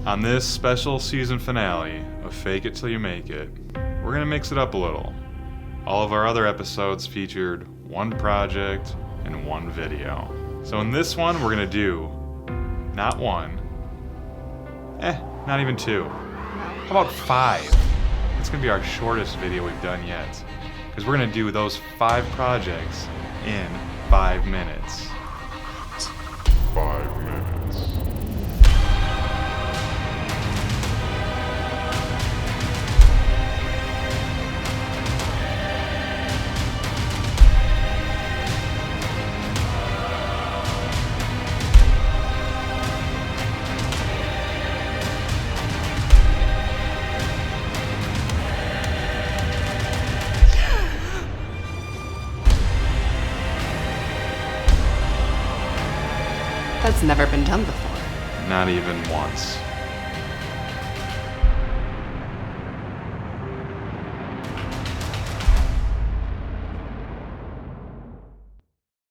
On this special season finale of Fake It Till You Make It, we're going to mix it up a little. All of our other episodes featured one project and one video. So in this one, we're going to do not one, not even two. How about 5? It's going to be our shortest video we've done yet, because we're going to do those 5 projects in 5 minutes. 5 minutes. That's never been done before. Not even once.